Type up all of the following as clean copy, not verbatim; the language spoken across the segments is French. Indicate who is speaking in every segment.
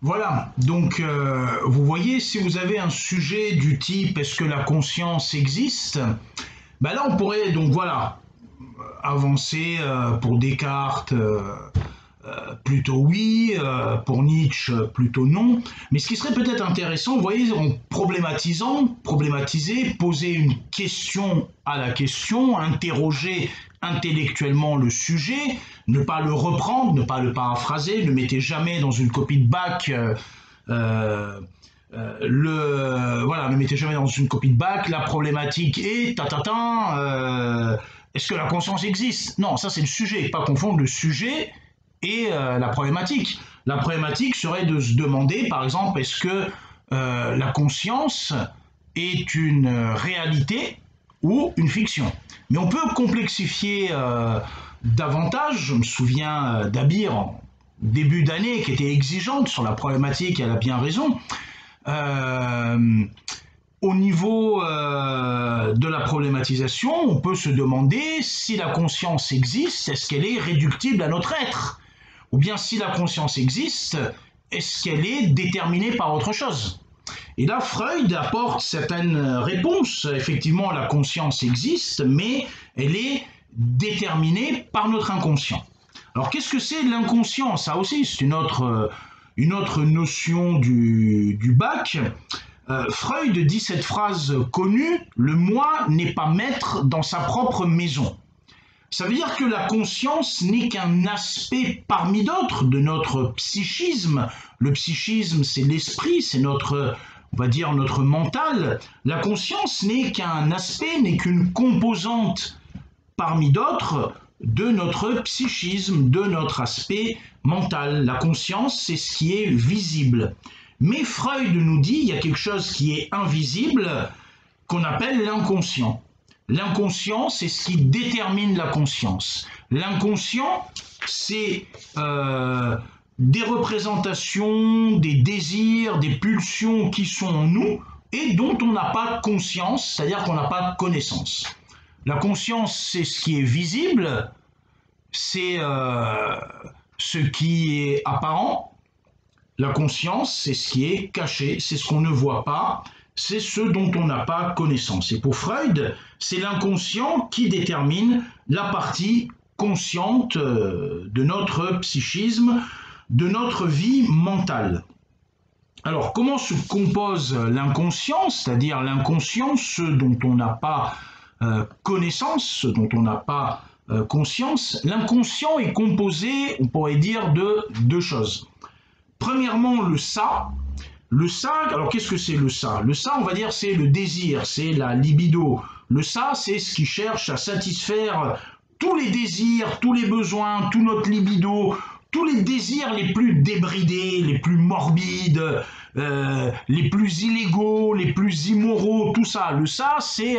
Speaker 1: Voilà, donc vous voyez, si vous avez un sujet du type est-ce que la conscience existe, ben là on pourrait donc voilà avancer pour Descartes plutôt oui, pour Nietzsche plutôt non. Mais ce qui serait peut-être intéressant, vous voyez, en problématiser, poser une question à la question, interroger intellectuellement le sujet, ne pas le reprendre, ne pas le paraphraser, ne mettez jamais dans une copie de bac voilà, ne mettez jamais dans une copie de bac la problématique est est-ce que la conscience existe? Non, ça c'est le sujet, pas confondre le sujet et la problématique. La problématique serait de se demander, par exemple, est-ce que la conscience est une réalité ou une fiction? Mais on peut complexifier davantage. Je me souviens d'Abir en début d'année qui était exigeante sur la problématique, elle a bien raison. Au niveau de la problématisation, on peut se demander si la conscience existe, est-ce qu'elle est réductible à notre être? Ou bien si la conscience existe, est-ce qu'elle est déterminée par autre chose? Et là, Freud apporte certaines réponses. Effectivement, la conscience existe, mais elle est déterminée par notre inconscient. Alors, qu'est-ce que c'est l'inconscient? Ça aussi, c'est une autre notion du bac. Freud dit cette phrase connue, le moi n'est pas maître dans sa propre maison. Ça veut dire que la conscience n'est qu'un aspect parmi d'autres de notre psychisme. Le psychisme, c'est l'esprit, c'est notre, on va dire, notre mental. La conscience n'est qu'un aspect, n'est qu'une composante parmi d'autres de notre psychisme, de notre aspect mental. La conscience, c'est ce qui est visible. Mais Freud nous dit il y a quelque chose qui est invisible qu'on appelle l'inconscient. L'inconscient, c'est ce qui détermine la conscience. L'inconscient, c'est des représentations, des désirs, des pulsions qui sont en nous et dont on n'a pas conscience, c'est-à-dire qu'on n'a pas connaissance. La conscience, c'est ce qui est visible, c'est ce qui est apparent. La conscience, c'est ce qui est caché, c'est ce qu'on ne voit pas, c'est ce dont on n'a pas connaissance. Et pour Freud, c'est l'inconscient qui détermine la partie consciente de notre psychisme, de notre vie mentale. Alors, comment se compose l'inconscient, c'est-à-dire l'inconscient, ce dont on n'a pas connaissance, ce dont on n'a pas conscience? L'inconscient est composé, on pourrait dire, de deux choses. Premièrement, le ça. Le ça, alors qu'est-ce que c'est le ça? Le ça, on va dire, c'est le désir, c'est la libido. Le ça, c'est ce qui cherche à satisfaire tous les désirs, tous les besoins, tout notre libido, tous les désirs les plus débridés, les plus morbides, les plus illégaux, les plus immoraux, tout ça. Le ça, c'est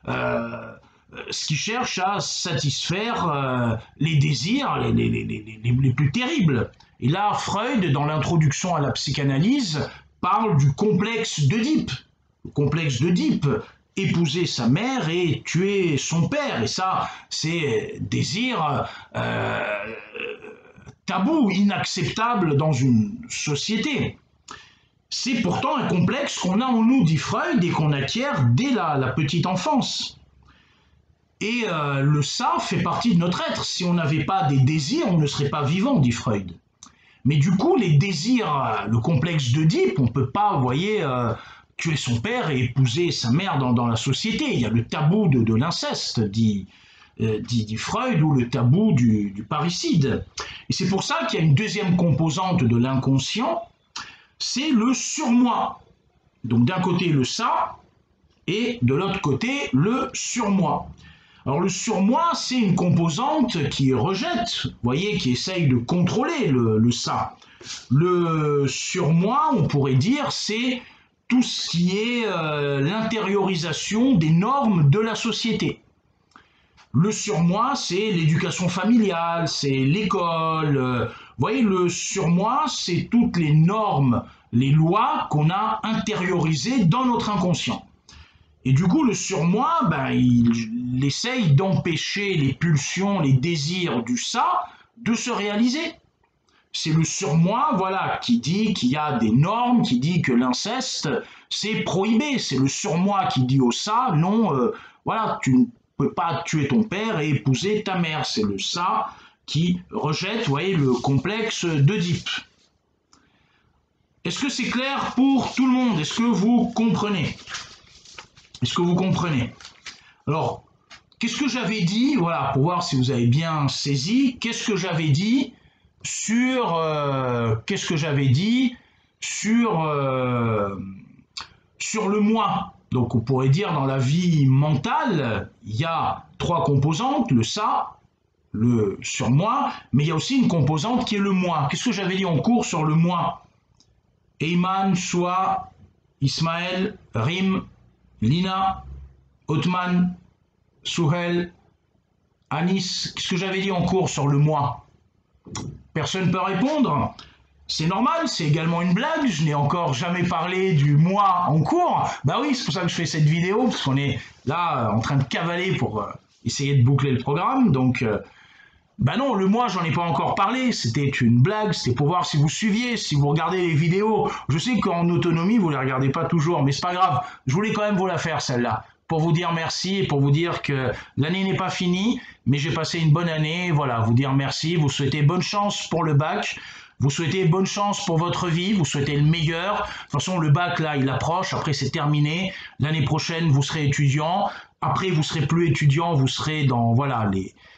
Speaker 1: ce qui cherche à satisfaire les désirs les plus terribles. Et là, Freud, dans l'introduction à la psychanalyse, parle du complexe d'Oedipe. Le complexe d'Oedipe, épouser sa mère et tuer son père. Et ça, c'est désir tabou, inacceptable dans une société. C'est pourtant un complexe qu'on a en nous, dit Freud, et qu'on acquiert dès la petite enfance. Et le ça fait partie de notre être. Si on n'avait pas des désirs, on ne serait pas vivant, dit Freud. Mais du coup, les désirs, le complexe d'Oedipe, on ne peut pas, vous voyez, tuer son père et épouser sa mère dans la société. Il y a le tabou de l'inceste, dit Freud, ou le tabou du parricide. Et c'est pour ça qu'il y a une deuxième composante de l'inconscient, c'est le surmoi. Donc d'un côté le ça, et de l'autre côté le surmoi. Alors le surmoi, c'est une composante qui rejette, vous voyez, qui essaye de contrôler le ça. Le surmoi, on pourrait dire, c'est tout ce qui est l'intériorisation des normes de la société. Le surmoi, c'est l'éducation familiale, c'est l'école. Vous voyez, le surmoi, c'est toutes les normes, les lois qu'on a intériorisées dans notre inconscient. Et du coup, le surmoi, ben, il essaye d'empêcher les pulsions, les désirs du ça de se réaliser. C'est le surmoi, voilà, qui dit qu'il y a des normes, qui dit que l'inceste, c'est prohibé. C'est le surmoi qui dit au ça, non, voilà, tu ne peux pas tuer ton père et épouser ta mère. C'est le ça qui rejette, vous voyez, le complexe d'Oedipe. Est-ce que c'est clair pour tout le monde? Est-ce que vous comprenez? Est-ce que vous comprenez? Alors, qu'est-ce que j'avais dit? Voilà, pour voir si vous avez bien saisi. Qu'est-ce que j'avais dit sur sur le moi? Donc, on pourrait dire dans la vie mentale, il y a 3 composantes, le ça, le surmoi, mais il y a aussi une composante qui est le moi. Qu'est-ce que j'avais dit en cours sur le moi? Eyman, Shoa, Ismaël, Rim, Lina, Othman, Souhel, Anis. Qu'est-ce que j'avais dit en cours sur le moi? Personne ne peut répondre? C'est normal, c'est également une blague, je n'ai encore jamais parlé du moi en cours. Bah oui, c'est pour ça que je fais cette vidéo, parce qu'on est là en train de cavaler pour essayer de boucler le programme. Donc, bah non, le moi, j'en ai pas encore parlé, c'était une blague, c'était pour voir si vous suiviez, si vous regardez les vidéos. Je sais qu'en autonomie, vous les regardez pas toujours, mais c'est pas grave, je voulais quand même vous la faire celle-là, pour vous dire merci et pour vous dire que l'année n'est pas finie, mais j'ai passé une bonne année, voilà, vous dire merci, vous souhaitez bonne chance pour le bac, vous souhaitez bonne chance pour votre vie, vous souhaitez le meilleur. De toute façon, le bac, là, il approche, après c'est terminé. L'année prochaine, vous serez étudiant. Après, vous serez plus étudiant, vous serez dans voilà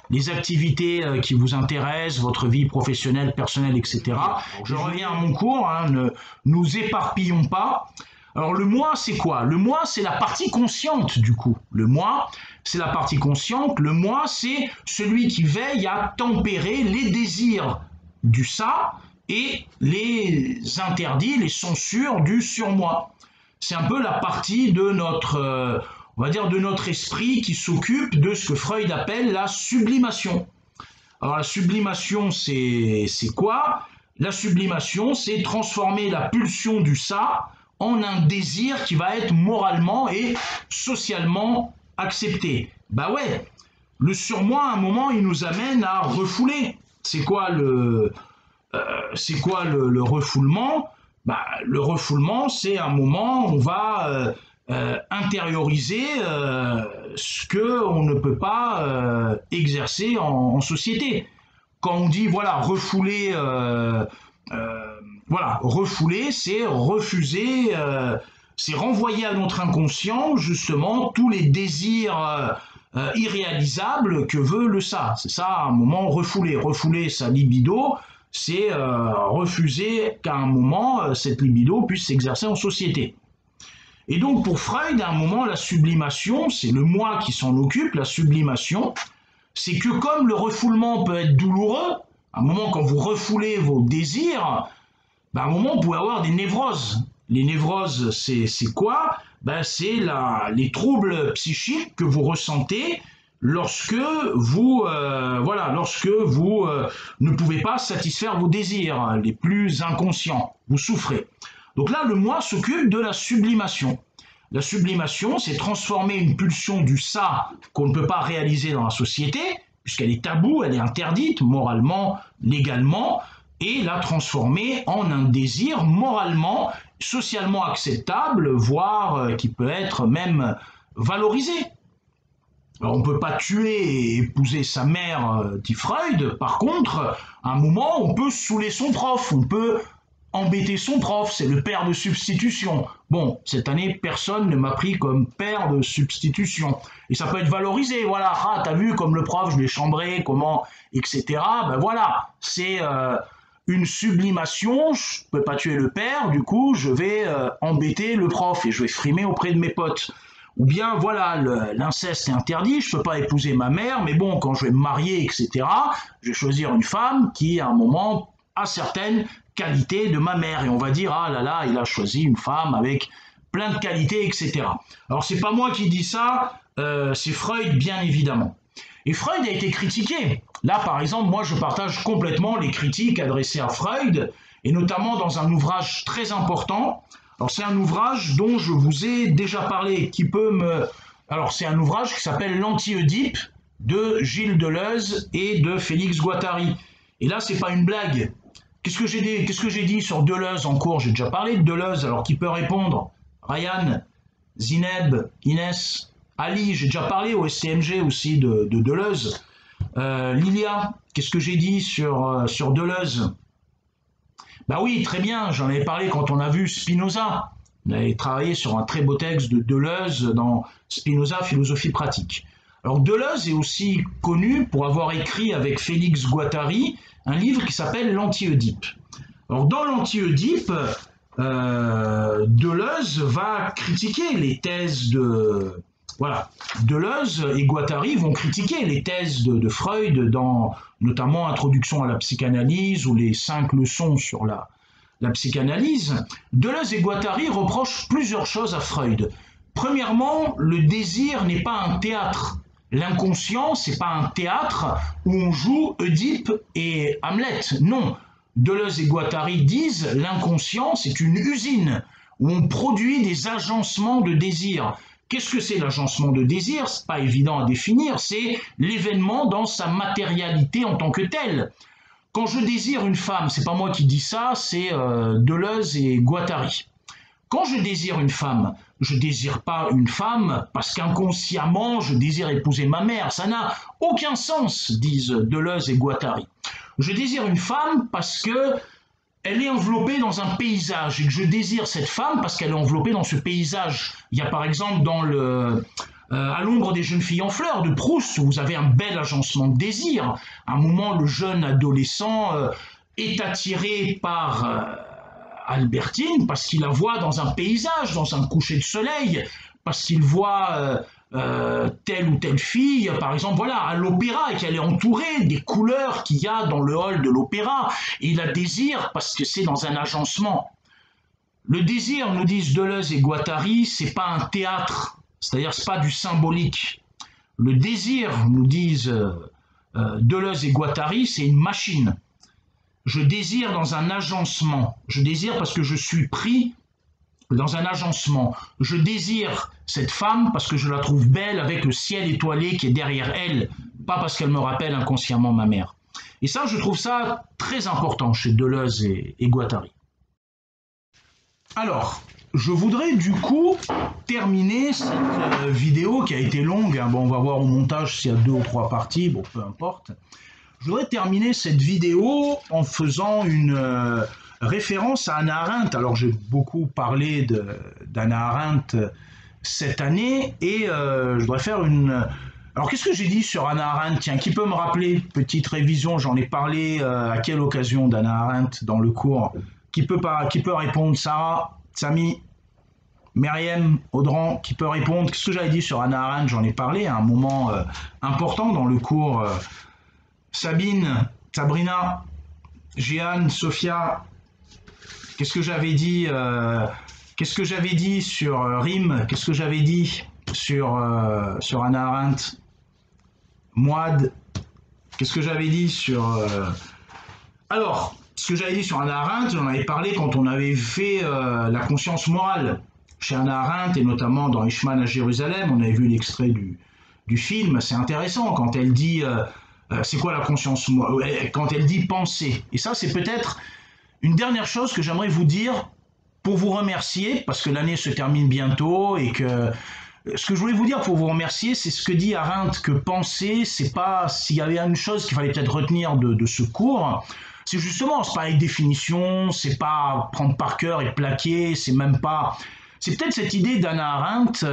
Speaker 1: les activités qui vous intéressent, votre vie professionnelle, personnelle, etc. Je reviens à mon cours, hein, ne nous éparpillons pas. Alors le moi, c'est quoi? Le moi, c'est la partie consciente du coup. Le moi, c'est la partie consciente. Le moi, c'est celui qui veille à tempérer les désirs du ça et les interdits, les censures du surmoi. C'est un peu la partie de notre, on va dire, de notre esprit qui s'occupe de ce que Freud appelle la sublimation. Alors la sublimation, c'est quoi? La sublimation, c'est transformer la pulsion du ça en un désir qui va être moralement et socialement accepté. Bah ouais, le surmoi, à un moment, il nous amène à refouler. C'est quoi le refoulement? Bah, le refoulement, c'est un moment où on va intérioriser ce qu'on ne peut pas exercer en société. Quand on dit voilà refouler, voilà refouler, c'est refuser, c'est renvoyer à notre inconscient justement tous les désirs irréalisables que veut le ça. C'est ça, à un moment, refouler. Refouler sa libido, c'est refuser qu'à un moment, cette libido puisse s'exercer en société. Et donc, pour Freud, à un moment, la sublimation, c'est le moi qui s'en occupe, la sublimation, c'est que comme le refoulement peut être douloureux, à un moment, quand vous refoulez vos désirs, ben, à un moment, vous pouvez avoir des névroses. Les névroses, c'est quoi? Ben, c'est les troubles psychiques que vous ressentez lorsque vous, ne pouvez pas satisfaire vos désirs les plus inconscients. Vous souffrez. Donc là, le moi s'occupe de la sublimation. La sublimation, c'est transformer une pulsion du ça qu'on ne peut pas réaliser dans la société, puisqu'elle est taboue, elle est interdite moralement, légalement, et la transformer en un désir moralement, socialement acceptable, voire qui peut être même valorisé. Alors on ne peut pas tuer et épouser sa mère, dit Freud. Par contre, à un moment, on peut saouler son prof, on peut embêter son prof, c'est le père de substitution. Bon, cette année, personne ne m'a pris comme père de substitution. Et ça peut être valorisé, voilà, ah, t'as vu, comme le prof, je l'ai chambré, comment, etc. Ben voilà, c'est une sublimation, je ne peux pas tuer le père, du coup, je vais embêter le prof et je vais frimer auprès de mes potes. Ou bien, voilà, l'inceste est interdit, je ne peux pas épouser ma mère, mais bon, quand je vais me marier, etc., je vais choisir une femme qui, à un moment, a certaines qualités de ma mère. Et on va dire, ah là là, il a choisi une femme avec plein de qualités, etc. Alors, c'est pas moi qui dis ça, c'est Freud, bien évidemment. Et Freud a été critiqué. Là, par exemple, moi, je partage complètement les critiques adressées à Freud, et notamment dans un ouvrage très important. Alors, c'est un ouvrage dont je vous ai déjà parlé, qui peut me... Alors, c'est un ouvrage qui s'appelle L'Anti-Oedipe, de Gilles Deleuze et de Félix Guattari. Et là, c'est pas une blague. Qu'est-ce que j'ai dit sur Deleuze en cours? J'ai déjà parlé de Deleuze, alors qui peut répondre? Ryan, Zineb, Inès, Ali, j'ai déjà parlé au SCMG aussi de Deleuze. Lilia, qu'est-ce que j'ai dit sur Deleuze? Bah oui, très bien, j'en avais parlé quand on a vu Spinoza. On avait travaillé sur un très beau texte de Deleuze dans Spinoza, philosophie pratique. Alors Deleuze est aussi connu pour avoir écrit avec Félix Guattari un livre qui s'appelle L'Anti-Oedipe. Alors dans L'Anti-Oedipe, Deleuze va critiquer les thèses de... Voilà, Deleuze et Guattari vont critiquer les thèses de Freud dans notamment Introduction à la psychanalyse ou les 5 leçons sur la psychanalyse. Deleuze et Guattari reprochent plusieurs choses à Freud. Premièrement, le désir n'est pas un théâtre. L'inconscient, c'est pas un théâtre où on joue Oedipe et Hamlet. Non, Deleuze et Guattari disent l'inconscient, c'est une usine où on produit des agencements de désir. Qu'est-ce que c'est l'agencement de désir? C'est pas évident à définir, c'est l'événement dans sa matérialité en tant que tel. Quand je désire une femme, c'est pas moi qui dis ça, c'est Deleuze et Guattari. Quand je désire une femme, je désire pas une femme parce qu'inconsciemment je désire épouser ma mère. Ça n'a aucun sens, disent Deleuze et Guattari. Je désire une femme parce que elle est enveloppée dans un paysage et que je désire cette femme parce qu'elle est enveloppée dans ce paysage. Il y a par exemple dans à l'ombre des jeunes filles en fleurs de Proust, où vous avez un bel agencement de désir. À un moment, le jeune adolescent est attiré par Albertine parce qu'il la voit dans un paysage, dans un coucher de soleil, parce qu'il voit telle ou telle fille, par exemple, voilà, à l'opéra, et qu'elle est entourée des couleurs qu'il y a dans le hall de l'opéra, et il la désire parce que c'est dans un agencement. Le désir, nous disent Deleuze et Guattari, c'est pas un théâtre, c'est-à-dire c'est pas du symbolique. Le désir, nous disent Deleuze et Guattari, c'est une machine. Je désire dans un agencement. Je désire parce que je suis pris dans un agencement. Je désire cette femme parce que je la trouve belle avec le ciel étoilé qui est derrière elle, pas parce qu'elle me rappelle inconsciemment ma mère. Et ça, je trouve ça très important chez Deleuze et Guattari. Alors, je voudrais du coup terminer cette vidéo qui a été longue. Hein. Bon, on va voir au montage s'il y a 2 ou 3 parties, bon, peu importe. Je voudrais terminer cette vidéo en faisant une référence à Hannah Arendt. Alors, j'ai beaucoup parlé d'Hannah Arendt cette année et je voudrais faire une... Alors, qu'est-ce que j'ai dit sur Hannah Arendt? Tiens, qui peut me rappeler? Petite révision, j'en ai parlé à quelle occasion d'Hannah Arendt dans le cours? Qui peut répondre? Sarah, Samy, Myriam, Audran, qui peut répondre? Qu'est-ce que j'avais dit sur Hannah Arendt? J'en ai parlé à un moment important dans le cours. Sabine, Sabrina, Jeanne, Sophia, qu'est-ce que j'avais dit sur Rim? Qu'est-ce que j'avais dit sur Hannah Arendt? Moad, qu'est-ce que j'avais dit sur... Alors, ce que j'avais dit sur Hannah Arendt, j'en avais parlé quand on avait fait la conscience morale chez Hannah Arendt, et notamment dans Eichmann à Jérusalem, on avait vu l'extrait du film. C'est intéressant quand elle dit... c'est quoi la conscience morale? Quand elle dit penser. Et ça, c'est peut-être une dernière chose que j'aimerais vous dire pour vous remercier, parce que l'année se termine bientôt, et que ce que je voulais vous dire pour vous remercier, c'est ce que dit Arendt, que penser, c'est pas... S'il y avait une chose qu'il fallait peut-être retenir de ce cours, c'est justement, c'est pas les définitions, c'est pas prendre par cœur et plaquer, c'est même pas... C'est peut-être cette idée d'Hannah Arendt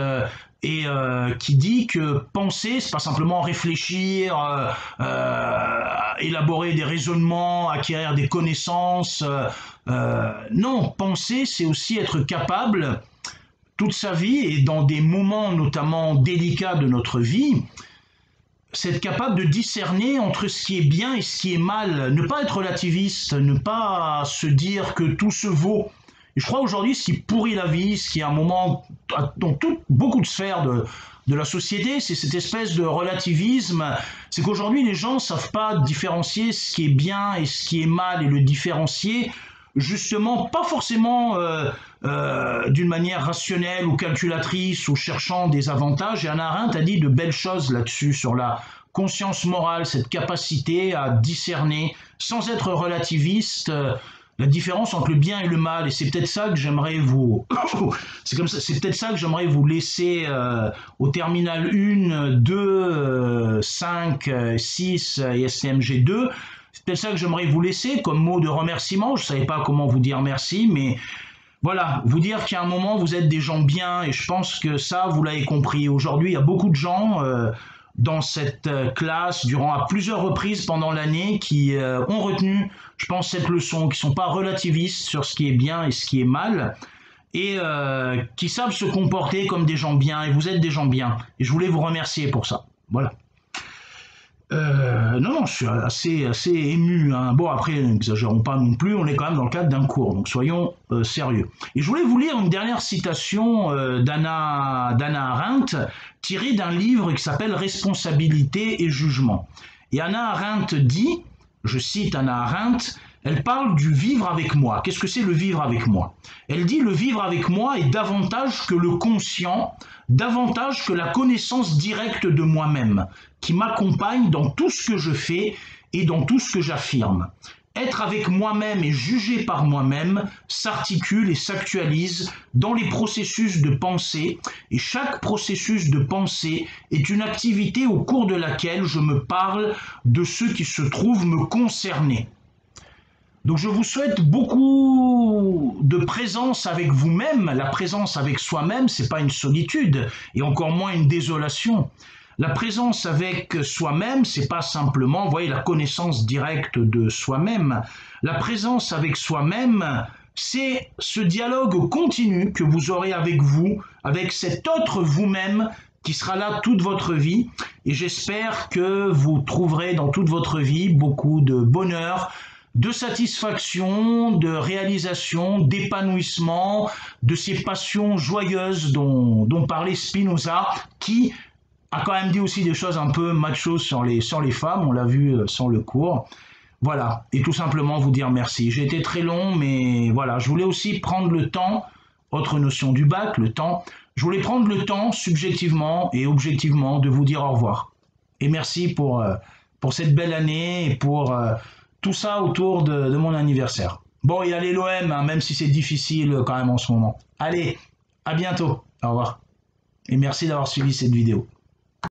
Speaker 1: qui dit que penser, c'est pas simplement réfléchir, élaborer des raisonnements, acquérir des connaissances. Non, penser, c'est aussi être capable, toute sa vie, et dans des moments notamment délicats de notre vie, c'est être capable de discerner entre ce qui est bien et ce qui est mal, ne pas être relativiste, ne pas se dire que tout se vaut. Et je crois aujourd'hui, ce qui pourrit la vie, ce qui est un moment dans beaucoup de sphères de la société, c'est cette espèce de relativisme. C'est qu'aujourd'hui, les gens ne savent pas différencier ce qui est bien et ce qui est mal, et le différencier, justement, pas forcément d'une manière rationnelle ou calculatrice ou cherchant des avantages. Et Hannah Arendt a dit de belles choses là-dessus, sur la conscience morale, cette capacité à discerner, sans être relativiste, la différence entre le bien et le mal. Et c'est peut-être ça que j'aimerais vous... c'est peut-être ça que j'aimerais vous laisser au terminal 1, 2, 5, 6 et STMG2. C'est peut-être ça que j'aimerais vous laisser comme mot de remerciement. Je ne savais pas comment vous dire merci, mais voilà, vous dire qu'à un moment, vous êtes des gens bien, et je pense que ça, vous l'avez compris. Aujourd'hui, il y a beaucoup de gens dans cette classe, à plusieurs reprises pendant l'année, qui ont retenu, je pense, cette leçon, qui ne sont pas relativistes sur ce qui est bien et ce qui est mal, et qui savent se comporter comme des gens bien, et vous êtes des gens bien. Et je voulais vous remercier pour ça. Voilà. Non, je suis assez ému, hein. Bon, après, n'exagérons pas non plus, on est quand même dans le cadre d'un cours, donc soyons sérieux. Et je voulais vous lire une dernière citation d'Hannah Arendt, tirée d'un livre qui s'appelle « Responsabilité et jugement ». Et Hannah Arendt dit, je cite Hannah Arendt, elle parle du vivre avec moi. Qu'est-ce que c'est le vivre avec moi? Elle dit le vivre avec moi est davantage que le conscient, davantage que la connaissance directe de moi-même, qui m'accompagne dans tout ce que je fais et dans tout ce que j'affirme. Être avec moi-même et juger par moi-même s'articule et s'actualise dans les processus de pensée, et chaque processus de pensée est une activité au cours de laquelle je me parle de ce qui se trouve me concerner. Donc je vous souhaite beaucoup de présence avec vous-même. La présence avec soi-même, ce n'est pas une solitude, et encore moins une désolation. La présence avec soi-même, ce n'est pas simplement, vous voyez, la connaissance directe de soi-même. La présence avec soi-même, c'est ce dialogue continu que vous aurez avec vous, avec cet autre vous-même qui sera là toute votre vie. Et j'espère que vous trouverez dans toute votre vie beaucoup de bonheur, de satisfaction, de réalisation, d'épanouissement, de ces passions joyeuses dont parlait Spinoza, qui a quand même dit aussi des choses un peu macho sur les femmes, on l'a vu sans le cours. Voilà, et tout simplement vous dire merci. J'ai été très long, mais voilà, je voulais aussi prendre le temps, autre notion du bac, le temps, je voulais prendre le temps, subjectivement et objectivement, de vous dire au revoir. Et merci pour cette belle année et pour tout ça autour de mon anniversaire. Bon, et allez l'OM, hein, même si c'est difficile quand même en ce moment. Allez, à bientôt, au revoir. Et merci d'avoir suivi cette vidéo.